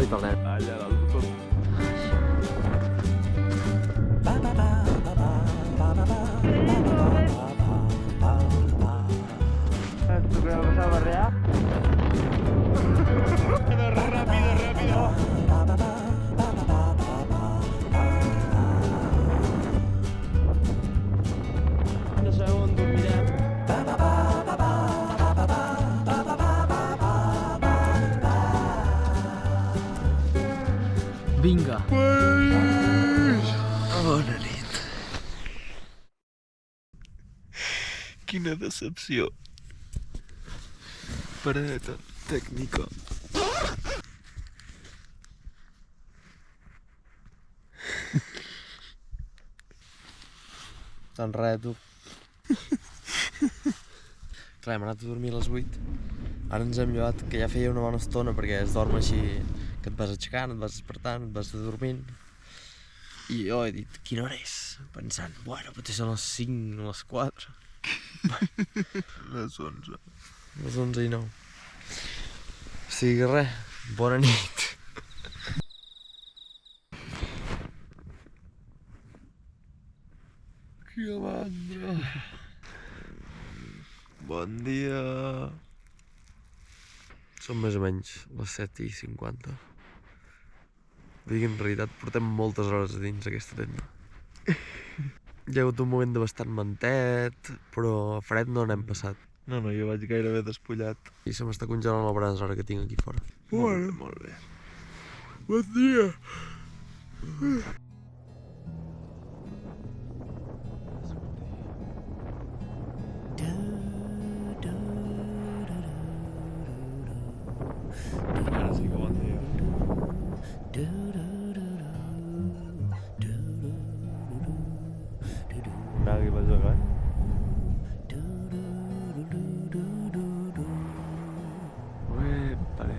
i tornem. Allà dalt tot. ¿Tú qué vas a barrear? Rápido, rápido. No sabem on dormirem. Vinga. Bona nit. Quina decepció. Paradeta tècnica. Doncs res, tu. Clar, hem anat a dormir a les 8. Ara ens hem llevat, que ja feia una bona estona, perquè es dorm així, que et vas aixecant, et vas despertant, et vas dormint. I jo he dit, quina hora és? Pensant, bueno, potser són les 5 o les 4. Les 11. Les 11 i 9. O sigui, res, bona nit. Quina mandra. Bon dia. Són més o menys les 7:50. Vull dir que en realitat portem moltes hores a dins aquesta tenda. Hi ha hagut un moment de bastant mantet, però fred no n'hem passat. No, jo vaig gairebé despullat. I se m'està congelant el braç ara que tinc aquí fora. Molt bé. Bon dia. Ara sí que bon dia. Nadie va a jugar. Uépale.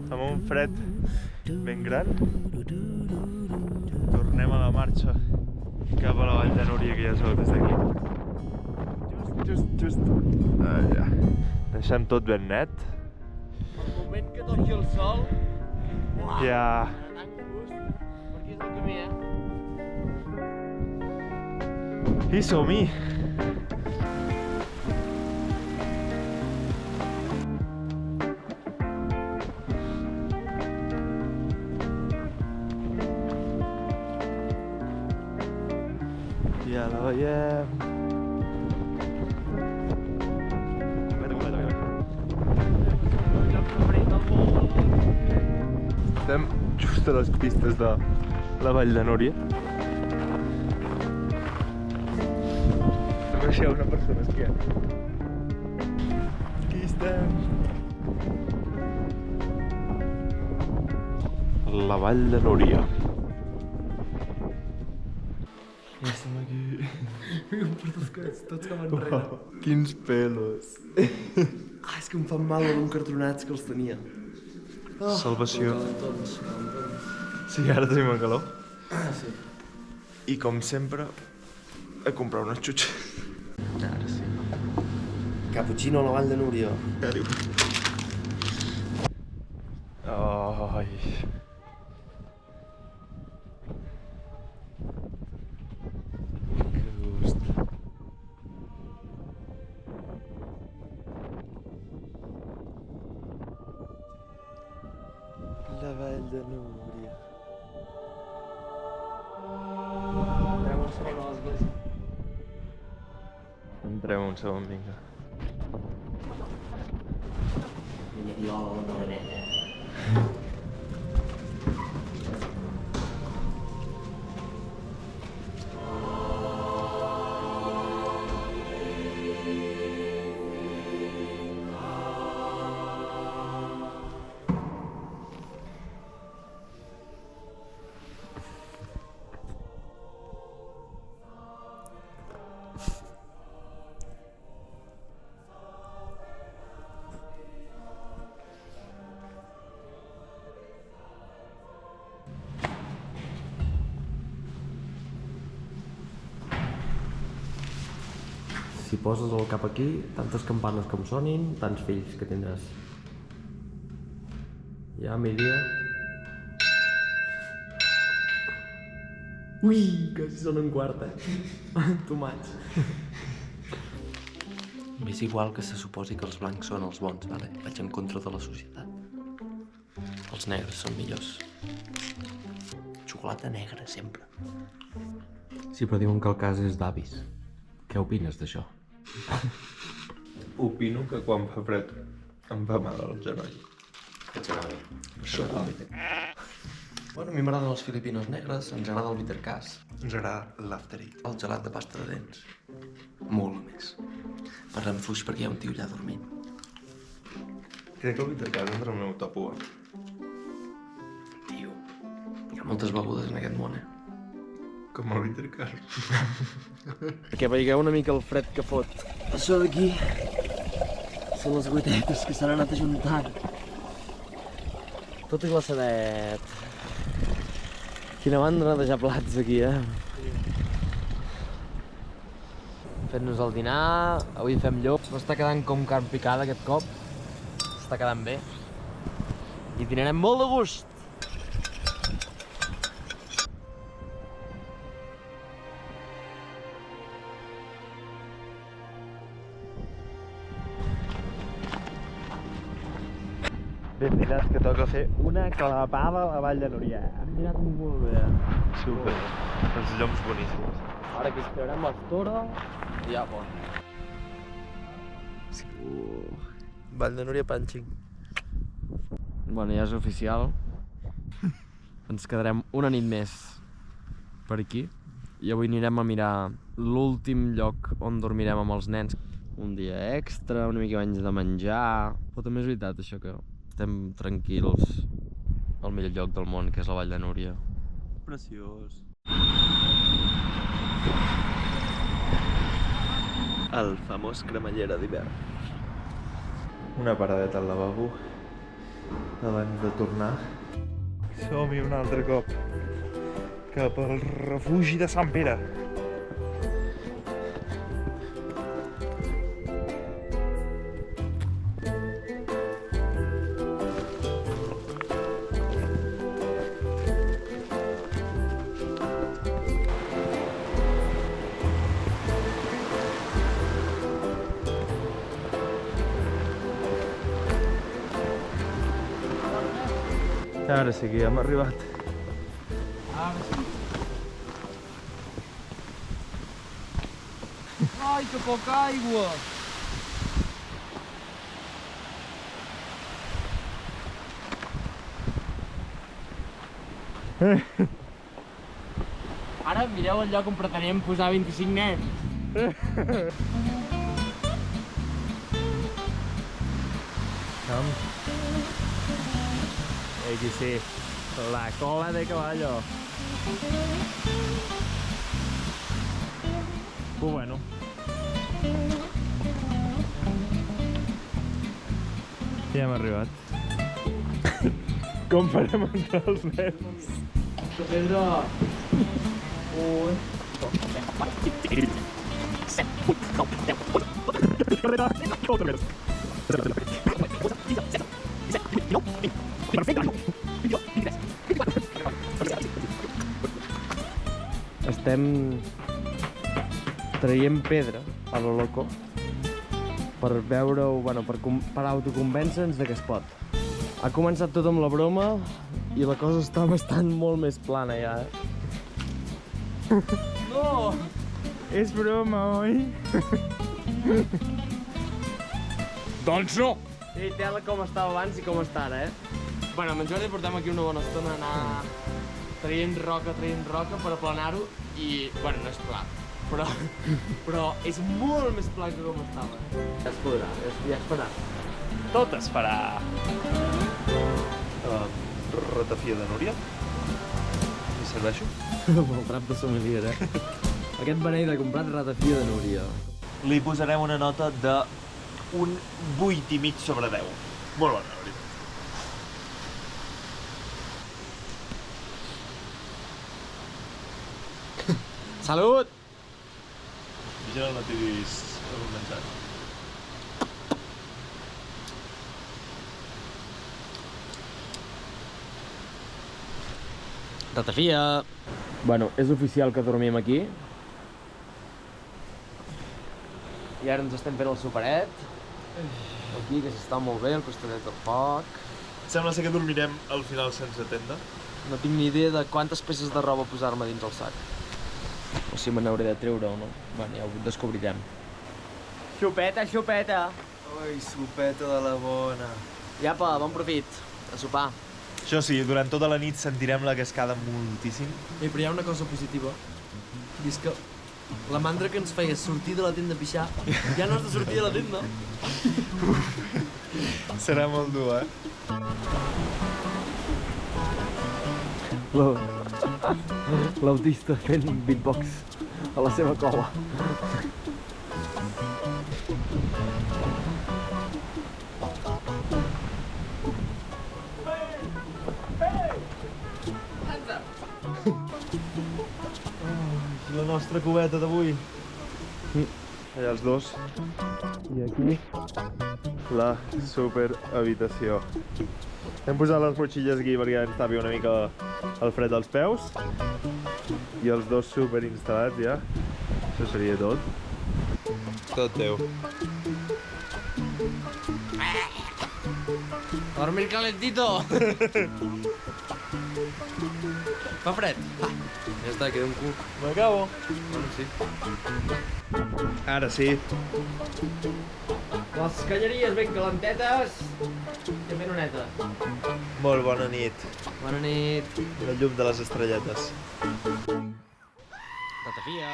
Amb un fred ben gran, tornem a la marxa cap a la Vall de Núria, que ja es veu des d'aquí. Just. Allà. Deixant tot ben net. El moment que toqui el sol... Uau, Ja. tan gust. Per aquí és el camí, I som-hi! Ja la veiem. Estem just a les pistes de la Vall de Núria. També hi ha una persona esquiant. Aquí estem. La Vall de Núria. Ja estem aquí. Per tots com enrere. Quins pelos. Ah, és que em fan mal amb cartronats que els tenia. Salvació. Calentons. Sí, ara tenim el calor. Ah, sí. I com sempre, a comprar unes xutxes. Ara sí. Cappuccino a la Vall de Núria. Ai. Que gust. La Vall de Núria. Entrem un segon a l'església. Entrem un segon, vinga. Viola la malaneta. Si poses el cap aquí, tantes campanes com sonin, tants fills que tindràs. Ja, migdia. Ui, quasi són un quart, Tomats. M'és igual que se suposi que els blancs són els bons, vale? Vaig en contra de la societat. Els negres són millors. Xocolata negra, sempre. Sí, però diuen que el cas és d'avis. Què opines d'això? Opino que quan fa fred em fa mal al genoll. Bueno, a mi m'agraden els filipinos negres, ens agrada el bitter cas, Ens agrada l'after eight. el gelat de pasta de dents. Molt més. Parlem fluix perquè hi ha un tio allà dormint. Crec que el bitter cas entra al meu top 1. Tio, hi ha moltes begudes en aquest món, Com el bitter cas. Perquè veieu una mica el fred que fot. Això d'aquí són les gotetes que s'han anat ajuntant. Tot glaçadet. Quina banda de netejar plats aquí, Fent-nos el dinar, avui fem llop. M'està quedant com carn picada aquest cop. Està quedant bé. I dinarem molt de gust. Ben mirat que toca fer una clapada a la Vall de Núria. Hem mirat molt bé, Super. Els lloms boníssims. Ara que esperarem l'estora i ja pot. Vall de Núria punching. Bueno, ja és oficial. Ens quedarem una nit més per aquí. I avui anirem a mirar l'últim lloc on dormirem amb els nens. Un dia extra, una mica menys de menjar. Però també és veritat això que estem tranquils al millor lloc del món, que és la Vall de Núria. Preciós. El famós cremallera d'hivern. Una paradeta al lavabo abans de tornar. Som-hi un altre cop cap al refugi de Sant Pere. Ara sí que ja hem arribat. Ai, que poca aigua! Ara mireu el lloc on preteníem posar 25 nens. Aquí sí, la cola de caballo. Pues bueno. Ja hem arribat. Com farem entrar els nens? Pedro! Estem traient pedra a lo loco per veure-ho, bueno, per autoconvèncer-nos de que es pot. Ha començat tot amb la broma i la cosa està bastant molt més plana ja, No! És broma, oi? Doncs no! Sí, tela com estava abans i com està ara, Bueno, amb en Jordi portem aquí una bona estona a anar traient roca per aplanar-ho i, bueno, no és pla, però és molt més pla que com estava. Ja es podrà, ja es farà. Tot es farà. Ratafia de Núria. Li serveixo? El trap de sommelier, Aquest beneit de comprat ratafia de Núria. Li posarem una nota de un 8,5 sobre 10. Molt bona, la veritat. Salut! Ja no tiris una saps? Ratafia! Bueno, és oficial que dormim aquí. I ara ens estem fent el superet. Aquí, que s'està molt bé, el costadet del foc. Sembla ser que dormirem al final sense tenda. No tinc ni idea de quantes peces de roba posar-me dins el sac. O si me n'hauré de treure o no. Bueno, ja ho descobrirem. Xupeta, xupeta! Ui, sopeta de la bona. I apa, bon profit. A sopar. Això sí, durant tota la nit sentirem la cascada moltíssim. Però hi ha una cosa positiva. I és que la mandra que ens feia sortir de la tenda a pixar ja no has de sortir de la tenda. Serà molt dur, eh? L'autista fent beatbox a la seva cova. La nostra cubeta d'avui. Allà els dos. I aquí la super habitació. Hem posat les motxilles aquí perquè ens tapi una mica el fred als peus. I els dos super instal·lats ja. Això seria tot. Tot teu. Dormir calentito! Fa fred? Ja està, queda un cuc. M'acabo. Bueno, sí. Ara sí. Les canyeries ben calentetes i ben honetes. Molt bona nit. Bona nit. La llum de les estrelletes. Ratafia.